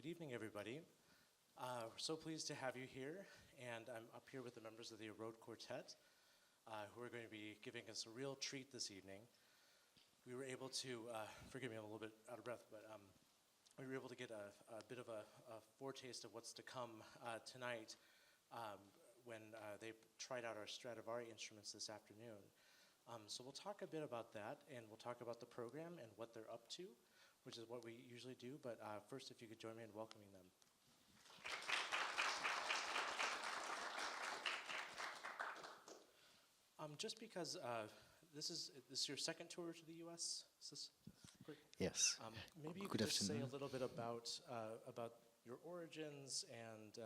Good evening, everybody. We're so pleased to have you here, and I'm up here with the members of the Arod Quartet, who are going to be giving us a real treat this evening. We were able to, forgive me, I'm a little bit out of breath, but we were able to get a bit of a foretaste of what's to come tonight when they tried out our Stradivari instruments this afternoon. So we'll talk a bit about that, and we'll talk about the program and what they're up to, which is what we usually do, but first if you could join me in welcoming them. Just because this is your second tour to the U.S., is this correct? Yes. Maybe you Good could just say afternoon. a little bit about your origins and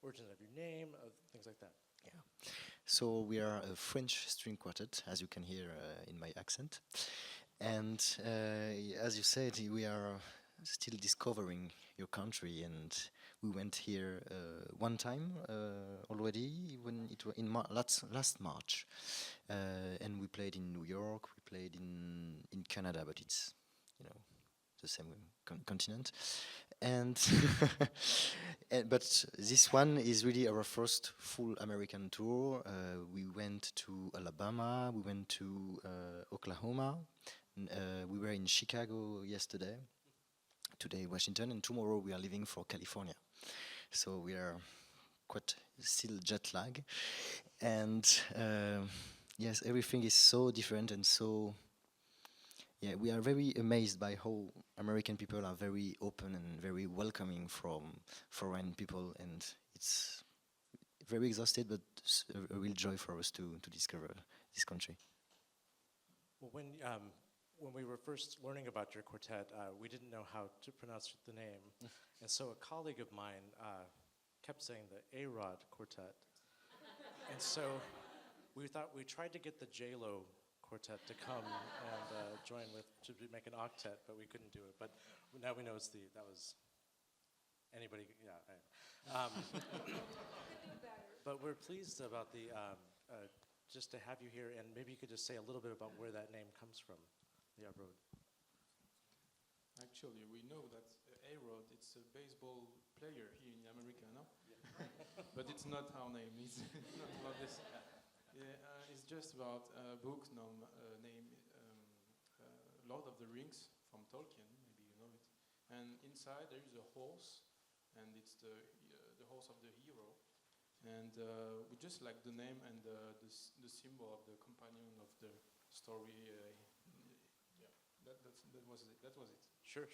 origins of your name, things like that. Yeah. So we are a French string quartet, as you can hear in my accent. And as you said, we are still discovering your country, and we went here one time already when it was in last March, and we played in New York, we played in Canada, but it's the same continent, and but this one is really our first full American tour. We went to Alabama, we went to Oklahoma. We were in Chicago yesterday, today Washington, and tomorrow we are leaving for California. So we are quite still jet lag. And yes, everything is so different, and so, yeah, we are very amazed by how American people are very open and very welcoming from foreign people, and it's very exhausted, but a real joy for us to discover this country. Well, when we were first learning about your quartet, we didn't know how to pronounce the name. And so a colleague of mine kept saying the Arod Quartet. And so we tried to get the J-Lo Quartet to come and join to make an octet, but we couldn't do it. But now we know that was anybody, yeah. But we're pleased about just to have you here, and maybe you could just say a little bit about where that name comes from. The Arod. Actually, we know that Arod, it's a baseball player here in America, no? Yeah. But it's not our name. It's not about this. It's just about a book named Lord of the Rings from Tolkien. Maybe you know it. And inside there is a horse, and it's the horse of the hero. And we just like the name and the symbol of the companion of the story. That was it. Sure.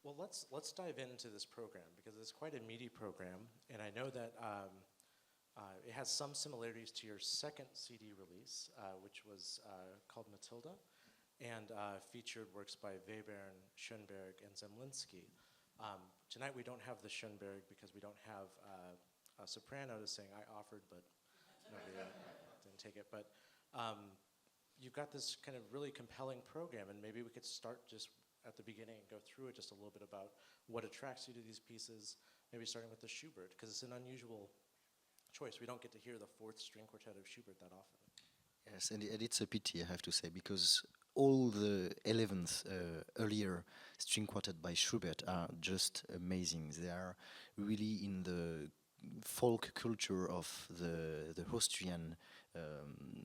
Well, let's dive into this program, because it's quite a meaty program, and I know that it has some similarities to your second CD release, which was called Matilda, and featured works by Webern, Schoenberg, and Zemlinsky. Tonight we don't have the Schoenberg because we don't have a soprano to sing. I offered, but nobody didn't take it. But you've got this kind of really compelling program, and maybe we could start just at the beginning and go through it just a little bit about what attracts you to these pieces, maybe starting with the Schubert, because it's an unusual choice. We don't get to hear the fourth string quartet of Schubert that often. Yes, and it's a pity, I have to say, because all the 11th earlier string quartet by Schubert are just amazing. They are really in the folk culture of the Austrian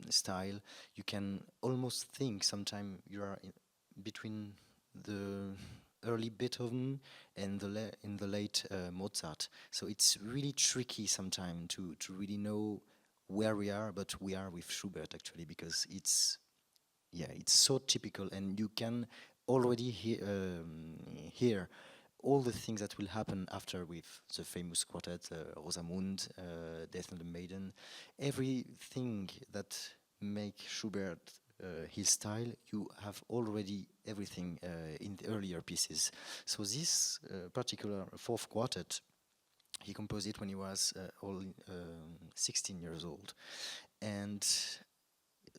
style. You can almost think sometimes you are between the early Beethoven and in the late Mozart. So it's really tricky sometimes to really know where we are, but we are with Schubert actually, because it's so typical, and you can already hear all the things that will happen after with the famous quartet, Rosamund, Death and the Maiden. Everything that make Schubert his style, you have already everything in the earlier pieces. So this particular fourth quartet, he composed it when he was 16 years old. And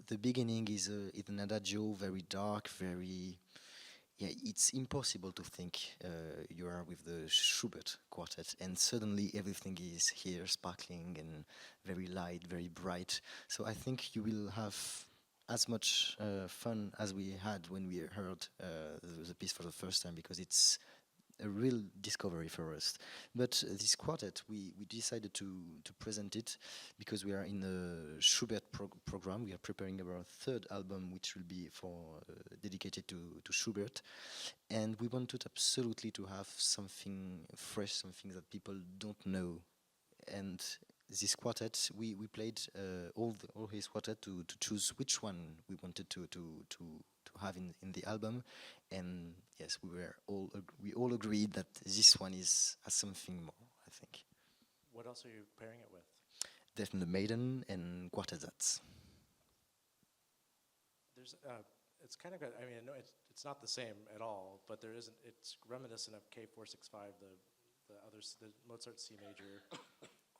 the beginning is an adagio, very dark, very... Yeah, it's impossible to think you are with the Schubert quartet, and suddenly everything is here, sparkling and very light, very bright. So I think you will have as much fun as we had when we heard the piece for the first time, because it's a real discovery for us. But this quartet, we decided to present it because we are in the Schubert program. We are preparing our third album, which will be dedicated to Schubert, and we wanted absolutely to have something fresh, something that people don't know. And this quartet, we played all his quartet to choose which one we wanted to have in the album, and yes, we all agreed that this one has something more, I think. What else are you pairing it with? Definitely Maiden and Quartetsatz. There's it's kind of got, I mean, I know it's not the same at all, but it's reminiscent of K465, the Mozart C major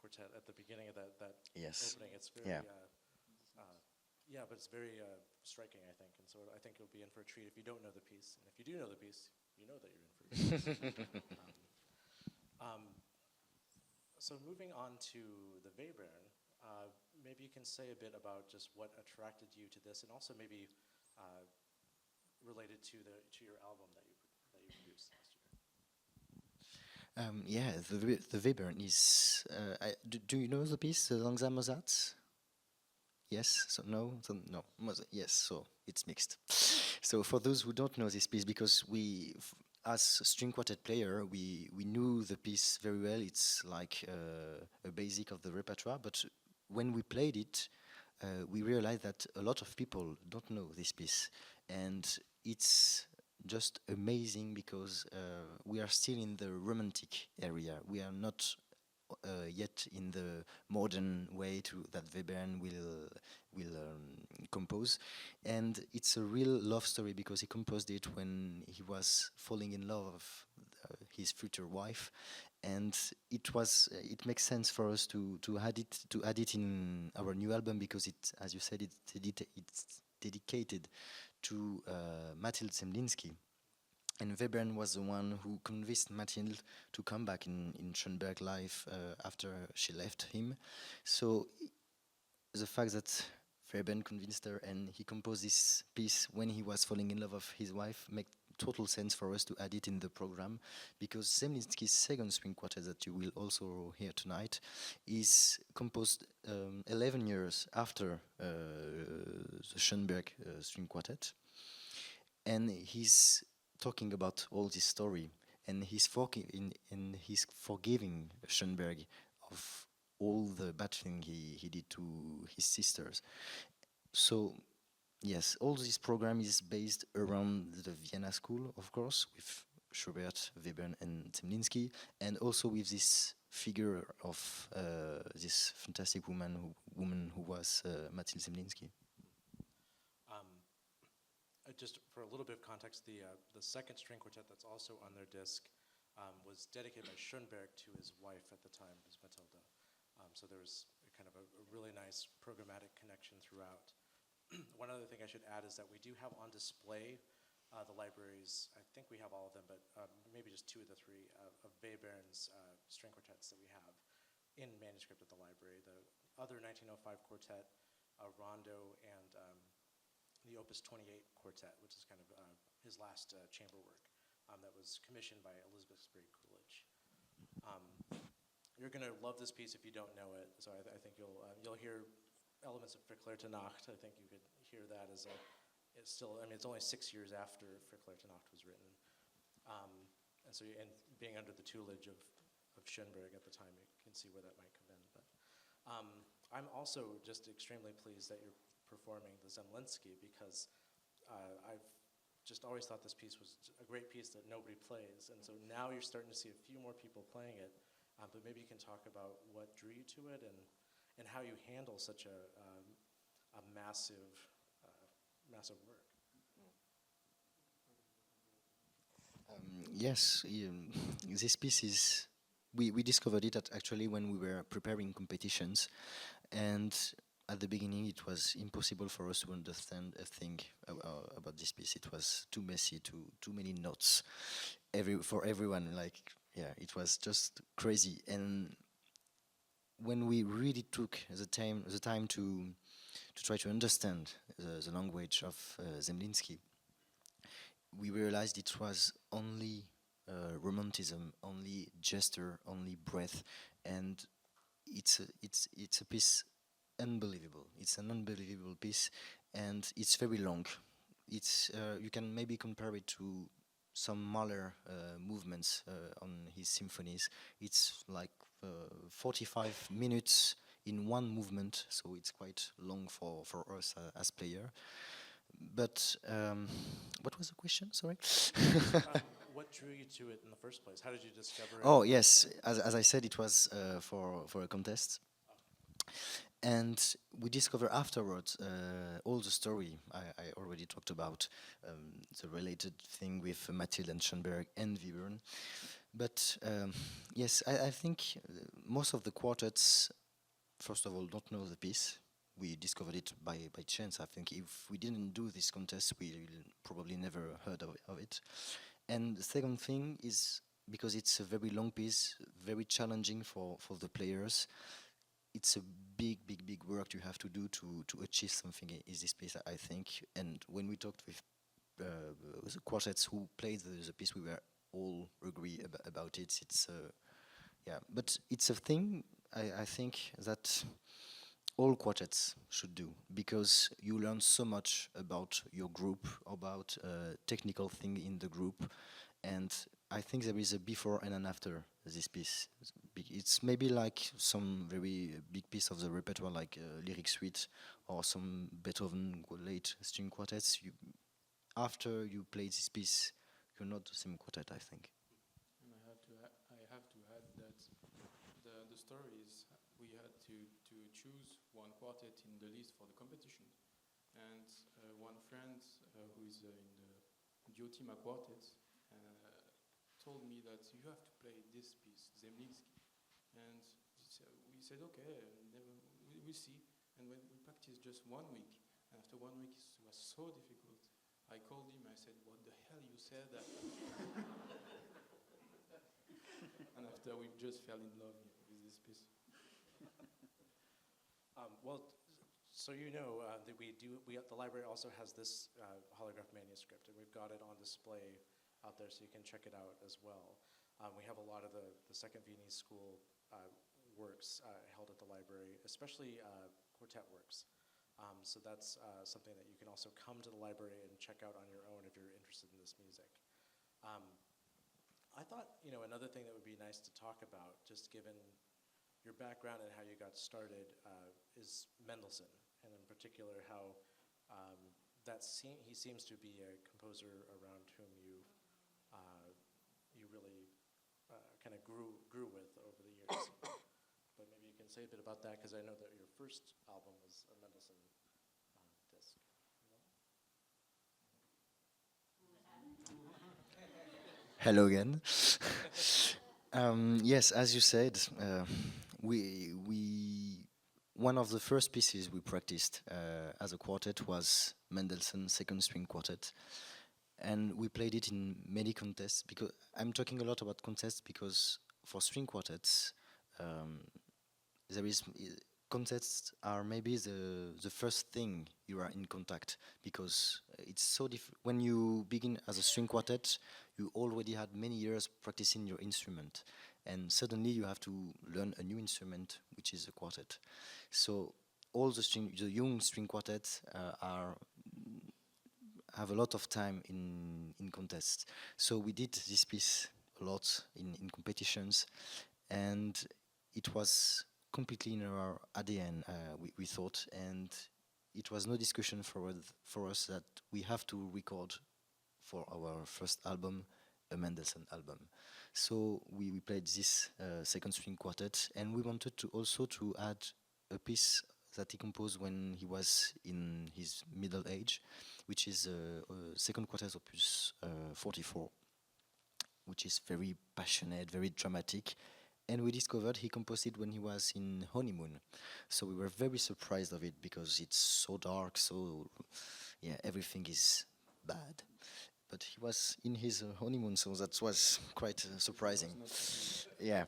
quartet at the beginning of that Yes. opening. It's very, Yeah. but it's very striking, I think. And so I think you'll be in for a treat if you don't know the piece. And if you do know the piece, you know that you're in for a treat. So moving on to the Webern, maybe you can say a bit about just what attracted you to this, and also maybe related to your album that you produced last year. The Webern is. Do you know the piece, the Langsam Mozart? Yes. So no. So no. Yes. So it's mixed. So for those who don't know this piece, because as string quartet player, we knew the piece very well. It's like a basic of the repertoire. But when we played it, we realized that a lot of people don't know this piece, and it's just amazing because we are still in the romantic area. We are not yet in the modern way that Webern will compose, and it's a real love story because he composed it when he was falling in love with his future wife, and it makes sense for us to add it in our new album because as you said, it's dedicated to Mathilde Zemlinsky. And Webern was the one who convinced Mathilde to come back in Schoenberg life after she left him. So the fact that Webern convinced her and he composed this piece when he was falling in love with his wife make total sense for us to add it in the program, because Zemlinsky's second string quartet that you will also hear tonight is composed 11 years after the Schoenberg string quartet, and he's talking about all this story, and he's forgiving Schoenberg of all the bad thing he did to his sisters. So yes, all this program is based around the Vienna School, of course, with Schubert, Webern, and Zemlinsky, and also with this figure of this fantastic woman who was Mathilde Zemlinsky. Just for a little bit of context, the second string quartet that's also on their disc was dedicated by Schoenberg to his wife at the time, was Mathilde. So there was kind of a really nice programmatic connection throughout. One other thing I should add is that we do have on display the libraries. I think we have all of them, but maybe just two of the three of Webern's string quartets that we have in manuscript at the library. The other 1905 quartet, Rondo, and the Opus 28 quartet, which is kind of his last chamber work that was commissioned by Elizabeth Sprague Coolidge. You're going to love this piece if you don't know it, so I think you'll hear elements of Verklärte Nacht. I think you could hear that as it's still, I mean, it's only 6 years after Verklärte Nacht was written. And so, and being under the tutelage of Schoenberg at the time, you can see where that might come in. But I'm also just extremely pleased that you're performing the Zemlinsky, because I've just always thought this piece was a great piece that nobody plays, and so now you're starting to see a few more people playing it, but maybe you can talk about what drew you to it and how you handle such a massive work. Yes, this piece is, we discovered it actually when we were preparing competitions, and at the beginning it was impossible for us to understand a thing about this piece. It was too messy, too many notes for everyone. Like, yeah, it was just crazy. And when we really took the time to try to understand the language of Zemlinsky, we realized it was only romanticism, only gesture, only breath, and it's a piece unbelievable. It's an unbelievable piece, and it's very long. It's you can maybe compare it to some Mahler movements on his symphonies. It's like 45 minutes in one movement, so it's quite long for us as player. But what was the question? Sorry. What drew you to it in the first place? How did you discover it? Oh yes, as I said, it was for a contest, and we discover afterwards all the story I already talked about, the related thing with Mathilde and Schoenberg and Webern. But yes, I think most of the quartets, first of all, don't know the piece. We discovered it by chance. I think if we didn't do this contest, we will probably never heard of it. And the second thing is because it's a very long piece, very challenging for the players. It's a big work you have to do to achieve something is this piece, I think. And when we talked with the quartets who played the piece, we were all agree about it. It's yeah, but it's a thing I think that all quartets should do, because you learn so much about your group, about technical thing in the group, and I think there is a before and an after this piece. It's maybe like some very big piece of the repertoire, like Lyric Suite or some Beethoven late string quartets. After you play this piece, you're not the same quartet, I think. And I have to add that the story is we had to choose one quartet in the list for the competition, and one friend who is in the Diotima quartet told me that you have to play this piece, Zemlinsky, and we said okay, we see, and when we practiced just 1 week, and after 1 week it was so difficult. I called him, I said, what the hell you said that? And after we just fell in love with this piece. Well, so you know that the library also has this holograph manuscript, and we've got it on display out there, so you can check it out as well. We have a lot of the Second Viennese School works held at the library, especially quartet works. So that's something that you can also come to the library and check out on your own if you're interested in this music. I thought, another thing that would be nice to talk about, just given your background and how you got started, is Mendelssohn, and in particular how he seems to be a composer around whom you really kind of grew with over the years. But maybe you can say a bit about that, because I know that your first album was a Mendelssohn disc. Hello again. Yes, as you said, one of the first pieces we practiced as a quartet was Mendelssohn Second String Quartet, and we played it in many contests. Because I'm talking a lot about contests because for string quartets, contests are maybe the first thing you are in contact, because it's so different. When you begin as a string quartet, you already had many years practicing your instrument, and suddenly you have to learn a new instrument, which is a quartet. So all the young string quartets have a lot of time in contests. So we did this piece a lot in competitions, and it was completely in our ADN, we thought, and it was no discussion for us that we have to record for our first album a Mendelssohn album. So we played this second string quartet, and we wanted to also to add a piece that he composed when he was in his middle age, which is second quartet opus 44, which is very passionate, very dramatic. And we discovered he composed it when he was in honeymoon. So we were very surprised of it, because it's so dark, so everything is bad. But he was in his honeymoon, so that was quite surprising. Yeah.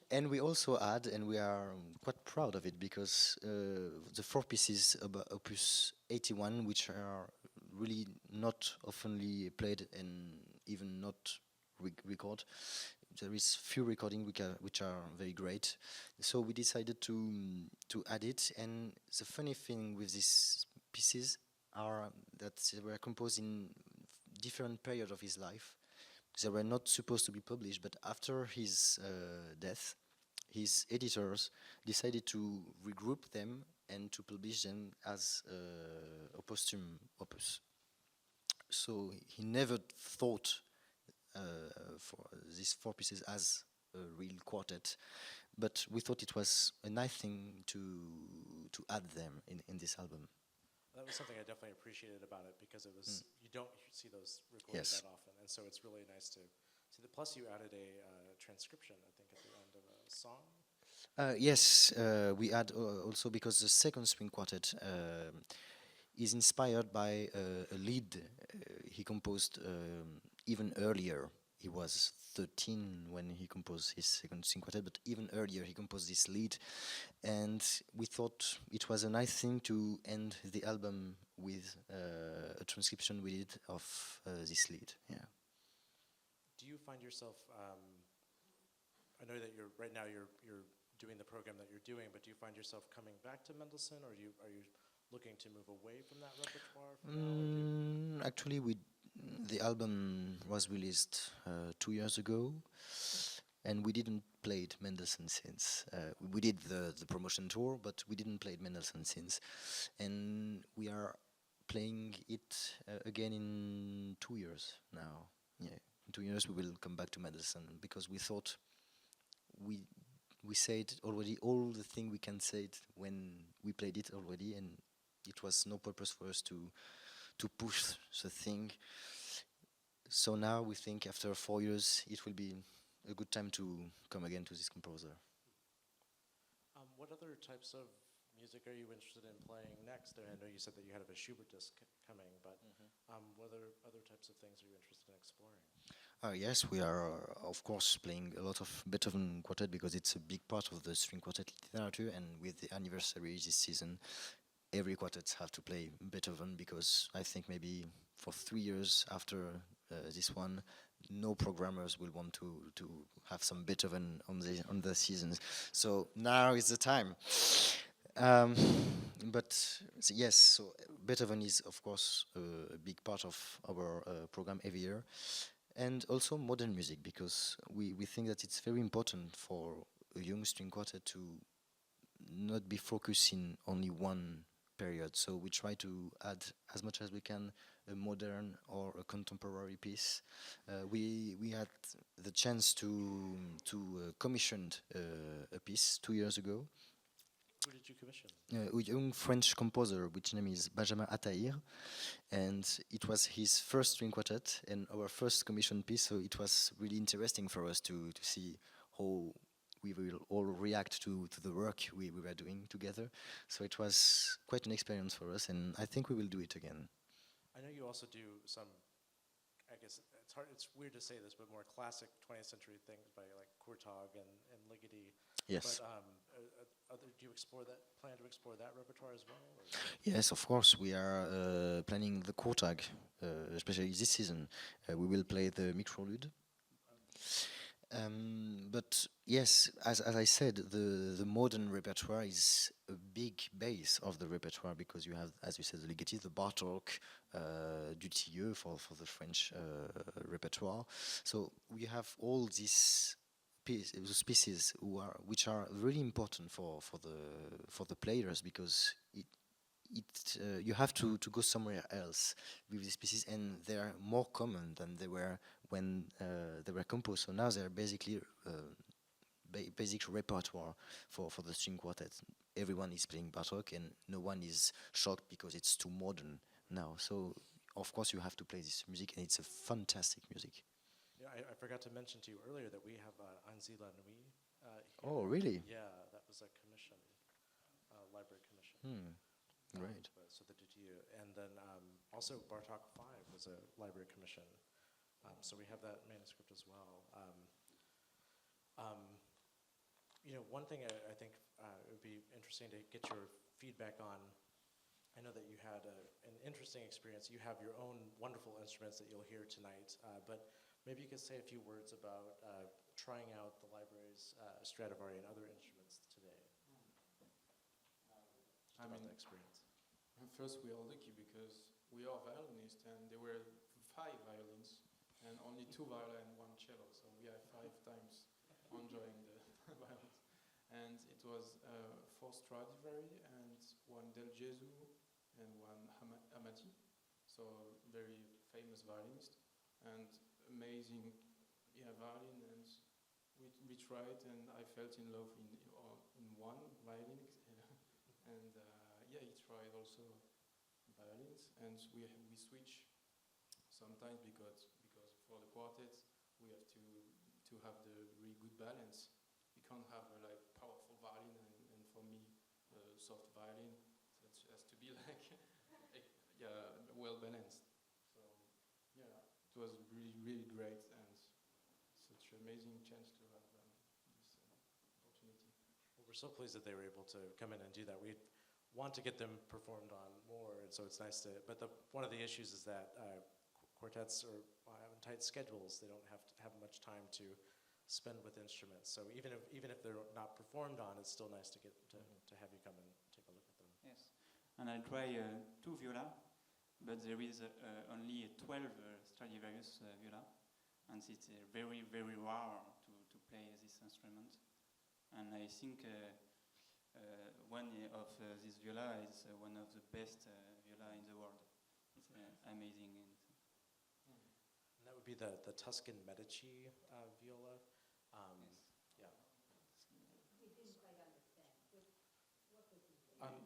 And we also add, and we are quite proud of it, because the four pieces about opus 81, which are really not oftenly played even not record. There is few recordings which are very great. So we decided to add it. And the funny thing with these pieces are that they were composed in different periods of his life. They were not supposed to be published, but after his death, his editors decided to regroup them and to publish them as a posthum opus. So he never thought for these 4 pieces as a real quartet, but we thought it was a nice thing to add them in this album. That was something I definitely appreciated about it, because it was you don't see those recorded Yes. that often, and so it's really nice to see that. Plus, you added a transcription, I think, at the end of a song. Yes, we add also because the second string quartet is inspired by a lead he composed even earlier. He was 13 when he composed his second string quartet, but even earlier he composed this lead, and we thought it was a nice thing to end the album with a transcription we did of this lead. Yeah. Do you find yourself? I know that right now you're doing the program that you're doing, but do you find yourself coming back to Mendelssohn, or are you looking to move away from that repertoire for now? Or do you Actually, the album was released 2 years ago, and we didn't play Mendelssohn since. We did the promotion tour, but we didn't play Mendelssohn since, and we are playing it again in 2 years now. Yeah, in 2 years we will come back to Mendelssohn, because we thought we said already all the thing we can say it when we played it already, and it was no purpose for us to push the thing. So now we think after 4 years it will be a good time to come again to this composer. What other types of music are you interested in playing next? I know you said that you had a Schubert disc coming, but what other types of things are you interested in exploring? Yes, we are of course playing a lot of Beethoven quartet, because it's a big part of the string quartet literature, and with the anniversary this season, every quartet have to play Beethoven, because I think maybe for 3 years after this one, no programmers will want to have some Beethoven on the seasons. So now is the time. But yes, so Beethoven is of course a big part of our program every year, and also modern music, because we think that it's very important for a young string quartet to not be focused in only one period. So we try to add as much as we can a modern or a contemporary piece. We had the chance to commission a piece 2 years ago. Who did you commission? A young French composer, which name is Benjamin Attahir, and it was his first string quartet and our first commission piece. So it was really interesting for us to see how we will all react to the work we were doing together. So it was quite an experience for us, and I think we will do it again. I know you also do some, I guess it's weird to say this, but more classic 20th century things by like Kurtag and Ligeti. Yes. But do you plan to explore that repertoire as well? Or? Yes, of course. We are planning the Kurtag, especially this season. We will play the Microlude. But yes, as I said, the modern repertoire is a big base of the repertoire, because you have, as you said, the Ligeti, the Bartok, Dutilleux for the French repertoire. So we have all these pieces which are really important for the players, because you have to go somewhere else with these pieces, and they are more common than they were when they were composed. So now they're basically basic repertoire for the string quartet. Everyone is playing Bartok, and no one is shocked because it's too modern now. So of course you have to play this music, and it's a fantastic music. Yeah, I forgot to mention to you earlier that we have Ainsi la Nuit. Oh, really? Yeah, that was a commission, library commission. Great. So the Dutilleux, and then also Bartok 5 was a library commission. So we have that manuscript as well. One thing I think it would be interesting to get your feedback on I know that you had an interesting experience. You have your own wonderful instruments that you'll hear tonight, but maybe you could say a few words about trying out the library's Stradivari and other instruments today. I About mean, the experience. first we are lucky because we are violinists and there were 5 violins and only 2 violin and 1 cello, so we have 5 times enjoying the violins. And it was 4 Stradivari and 1 Del Gesù and 1 Amati, so very famous violinist and amazing violin. And we tried and I felt in love in 1 violin and he tried also violins, and we switch sometimes because for the quartets we have to have the really good balance. We can't have like powerful violin and for me soft violin, so it has to be like well balanced. So it was really great and such an amazing chance to have this opportunity. Well, we're so pleased that they were able to come in and do that. We want to get them performed on more, and so it's nice to, but one of the issues is that quartets are having tight schedules. They don't have much time to spend with instruments. So even if they're not performed on, it's still nice to get to have you come and take a look at them. Yes, and I'll try 2 viola, but there is only 12 Stradivarius viola, and it's very rare to play this instrument. And I think one of this viola is one of the best viola in the world. It's amazing. And that would be the Tuscan Medici viola. Yes. Yeah. We didn't quite understand. What was the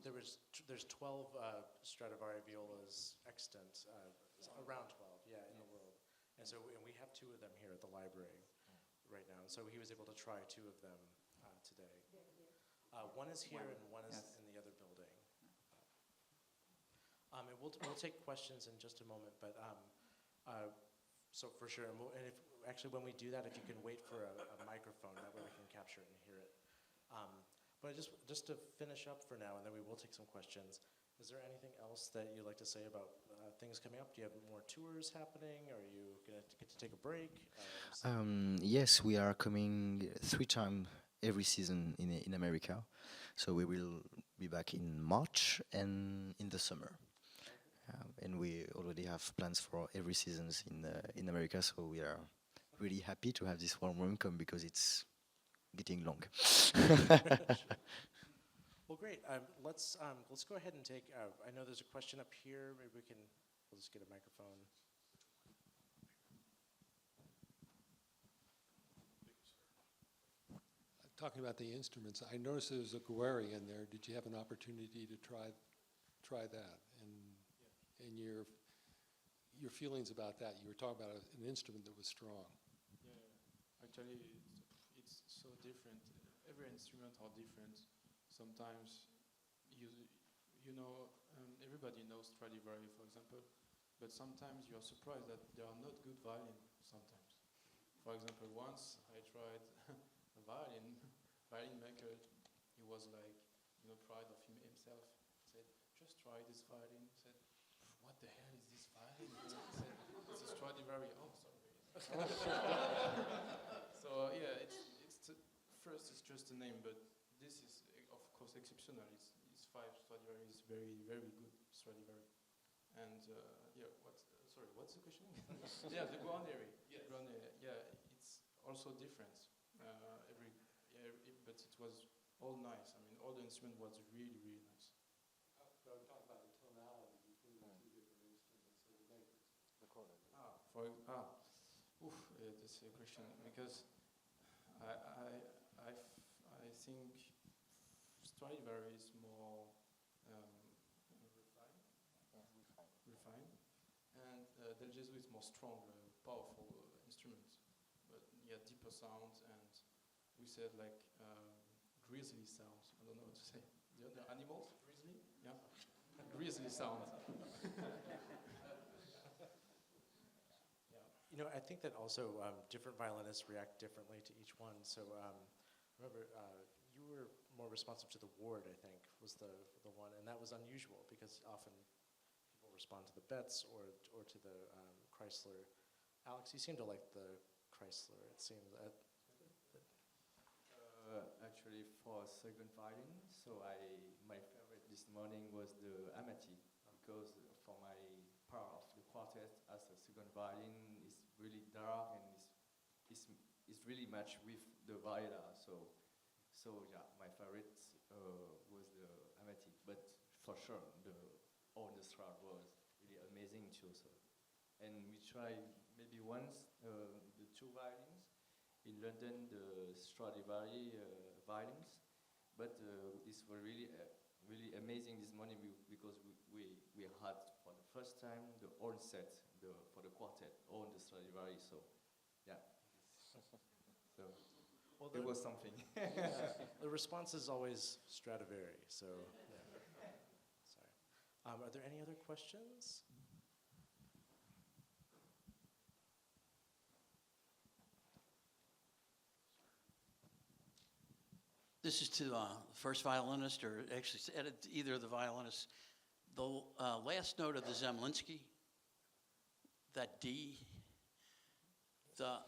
There's 12 Stradivari violas extant, around 12, in the world. And so we have 2 of them here at the library right now. And so he was able to try 2 of them today. One is here and one is in the other building. And we'll take questions in just a moment, but so for sure. And if actually when we do that, if you can wait for a microphone, that way we can capture it and hear it. But just to finish up for now, and then we will take some questions. Is there anything else that you'd like to say about things coming up? Do you have more tours happening? Are you going to get to take a break? Yes, we are coming 3 times every season in America. So we will be back in March and in the summer. And we already have plans for every season in America, so we are really happy to have this warm welcome because it's getting long. Well, great. Let's go ahead and take. I know there's a question up here. Maybe we'll just get a microphone. Talking about the instruments, I noticed there's a Gueri in there. Did you have an opportunity to try that? And your feelings about that? You were talking about an instrument that was strong. Yeah, actually, it's so different. Every instrument are different. Sometimes everybody knows Stradivari, for example, but sometimes you are surprised that there are not good violin. Sometimes, for example, once I tried a violin maker. He was like, proud of himself. Said, just try this violin. Said, what the hell is this violin? Said, it's a Stradivari. Oh, sorry. So first it's just a name, but this is of course exceptional. It's 5 Stradivari. It's very good Stradivari. And what's the question? Yeah, the Guarneri. Yes. Yeah, it's also different. But it was all nice. I mean, all the instrument was really nice. But I'm talking about the tonality between the 2 different instruments of the makers. That's a question because I think Stradivari is more refined, and Del Gesù is more strong, powerful instrument, but deeper sound, and we said like grizzly sounds. I don't know what to say. The animals, grizzly, grizzly sound. I think that also different violinists react differently to each one. So remember, you were more responsive to the ward, I think, was the one, and that was unusual because often people respond to the Betts or to the Chrysler. Alex, you seem to like the Chrysler. It seems. Actually, for second violin, so my favorite this morning was the Amati because for my part of the quartet as a second violin is really dark and is really matched with the viola. So yeah, my favorite was the Amati, but for sure all the Strad was really amazing too. So, and we tried maybe once the two violins. In London, the Stradivari violins, but this was really really amazing this morning because we had for the first time the whole set for the quartet on the Stradivari. So yeah, so Well, it was something. the response is always Stradivari. So yeah. Sorry. Are there any other questions? This is to the first violinist, or actually either of the violinists. The last note of the Zemlinsky, that D, the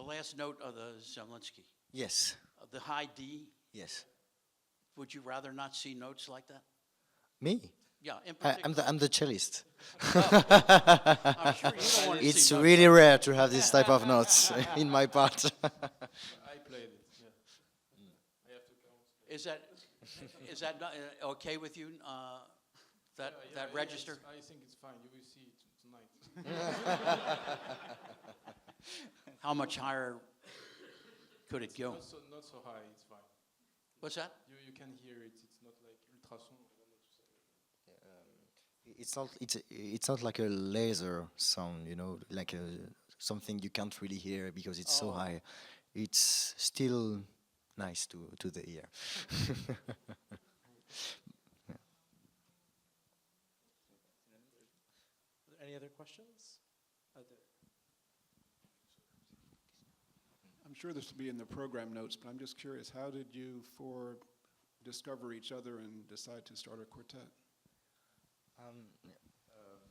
last note of the Zemlinsky, Yes, the high D. yes. Would you rather not see notes like that? Me? Yeah, in particular. I'm the cellist. I'm sure you don't want to It's see notes really like rare to have this type of notes in my part. I played it. Yeah. I have to count. Is that not, okay with you? That register? I think it's fine. You will see it tonight. How much higher could it go? Not so high. It's fine. What's that? You can hear it. It's not like ultrason. I don't know to say. It's not like a laser sound, like something you can't really hear because it's so high. It's still nice to the ear. Yeah. Any other questions? I'm sure this will be in the program notes, but I'm just curious, how did you four discover each other and decide to start a quartet?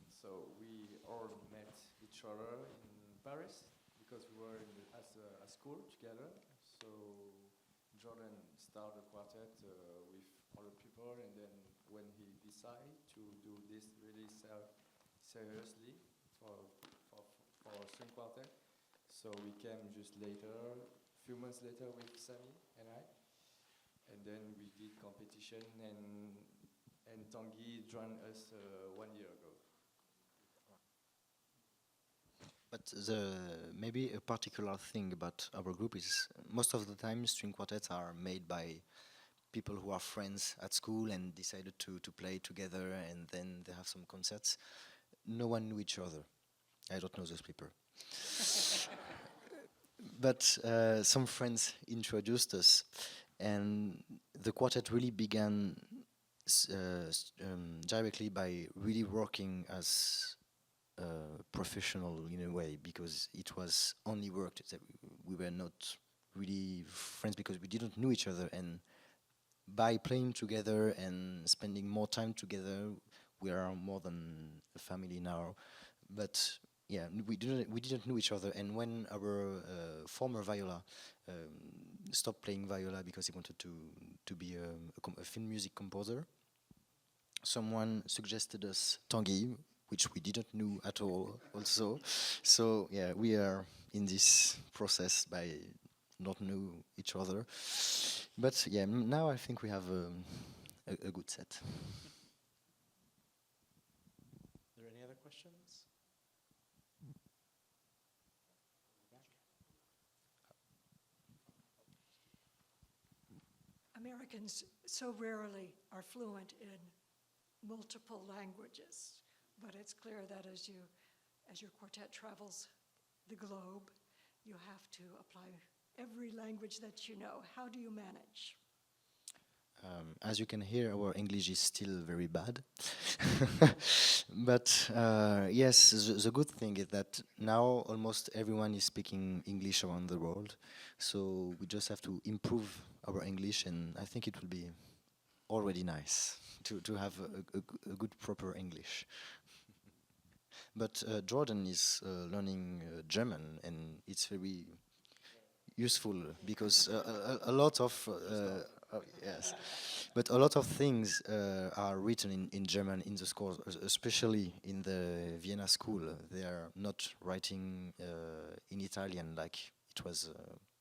So we all met each other in Paris because we were at school together. So Jordan started a quartet with other people, and then when he decided to do this really seriously for string quartet, so we came just later, a few months later with Sami and I, and then we did competition, and Tanguy joined us 1 year ago. But maybe a particular thing about our group is most of the time string quartets are made by people who are friends at school and decided to play together, and then they have some concerts. No one knew each other. I don't know those people. But some friends introduced us, and the quartet really began directly by really working as professional in a way, because it was only work that we were not really friends because we didn't know each other, and by playing together and spending more time together, we are more than a family now. But yeah, we didn't know each other, and when our former viola stopped playing viola because he wanted to be a film music composer, someone suggested us Tanguy, which we didn't know at all also. So yeah, we are in this process by not know each other. But yeah, now I think we have a good set. Are there any other questions? Americans so rarely are fluent in multiple languages, but it's clear that as your quartet travels the globe, you have to apply every language that you know. How do you manage? As you can hear, our English is still very bad. But yes, the good thing is that now almost everyone is speaking English around the world. So we just have to improve our English, and I think it will be already nice to have a good proper English. But Jordan is learning German, and it's very useful because a lot of yes, but a lot of things are written in German in the schools, especially in the Vienna school. They are not writing in Italian like it was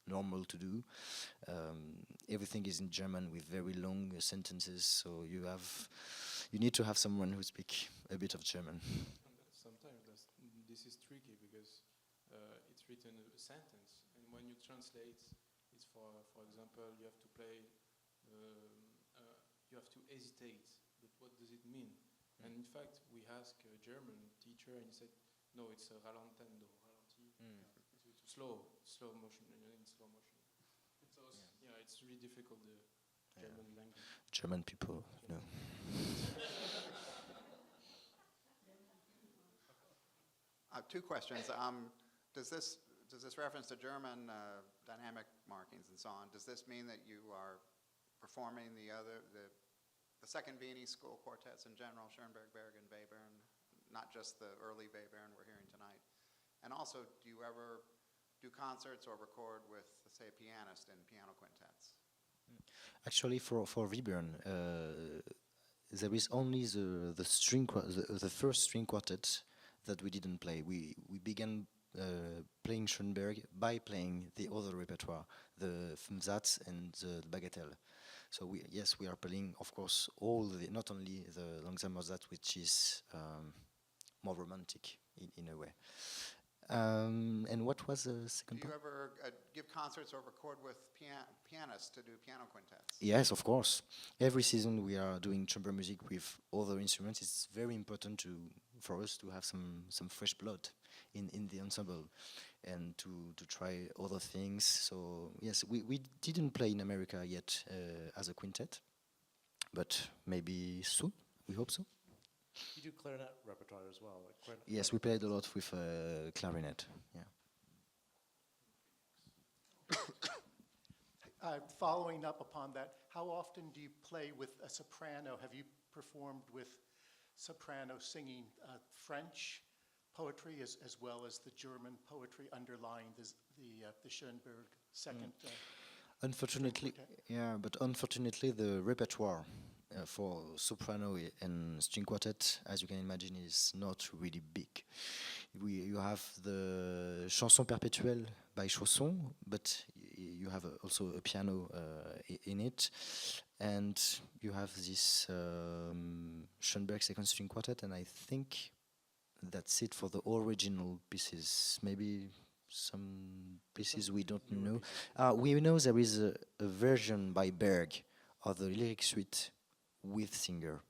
normal to do. Everything is in German with very long sentences, so you need to have someone who speaks a bit of German. Sometimes this is tricky because it's written a sentence, and when you translate, it's for example, you have to play, you have to hesitate. But what does it mean? And in fact, we asked a German teacher, and he said, "No, it's a ralentendo, ralenti, slow motion, in slow motion." So yeah, it's really difficult the German language. German people, no. Two questions. Does this reference to German dynamic markings and so on? Does this mean that you are performing the second Viennese school quartets in general, Schoenberg, Berg, and Webern, not just the early Webern we're hearing tonight? And also, do you ever do concerts or record with, say, a pianist in piano quintets? Actually, for Webern, there is only the first string quartet that we didn't play. We began playing Schoenberg by playing the other repertoire, the Fmsatz and the Bagatelle. So we are playing, of course, not only the Langsamer-Satz, which is more romantic in a way. And what was the second part? Do you ever give concerts or record with pianists to do piano quintets? Yes, of course. Every season we are doing chamber music with other instruments. It's very important for us to have some fresh blood in the ensemble and to try other things. So yes, we didn't play in America yet as a quintet, but maybe soon. We hope so. You do clarinet repertoire as well. Like Yes, we played a lot with clarinet. Yeah. Following up upon that, how often do you play with a soprano? Have you performed with soprano singing French poetry as well as the German poetry underlying the Schoenberg second? Unfortunately, but unfortunately the repertoire for soprano and string quartet, as you can imagine, is not really big. You have the Chanson perpétuelle by Chausson, but you have also a piano in it, and you have this Schoenberg second string quartet, and I think that's it for the original pieces. Maybe some pieces we don't know. We know there is a version by Berg of the lyric suite with singer,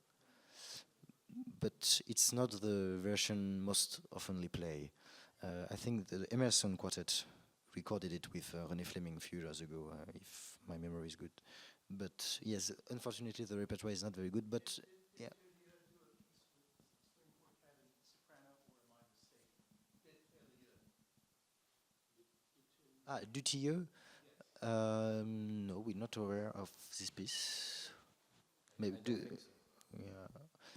but it's not the version most oftenly played. I think the Emerson Quartet recorded it with René Fleming a few years ago, if my memory is good. But yes, unfortunately the repertoire is not very good, but yeah. Dutilleux? No, we're not aware of this piece. Maybe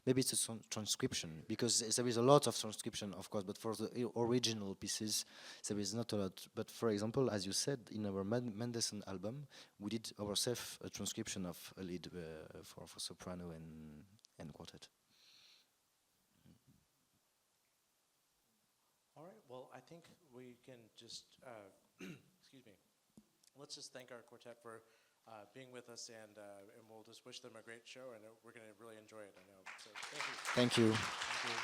maybe it's a transcription, because there is a lot of transcription, of course, but for the original pieces, there is not a lot. But for example, as you said, in our Mendelssohn album, we did ourselves a transcription of a lead for soprano and quartet. All right, well, I think we can just, excuse me, let's just thank our quartet for being with us, and we'll just wish them a great show, and we're going to really enjoy it, I know. So thank you. Thank you. Thank you.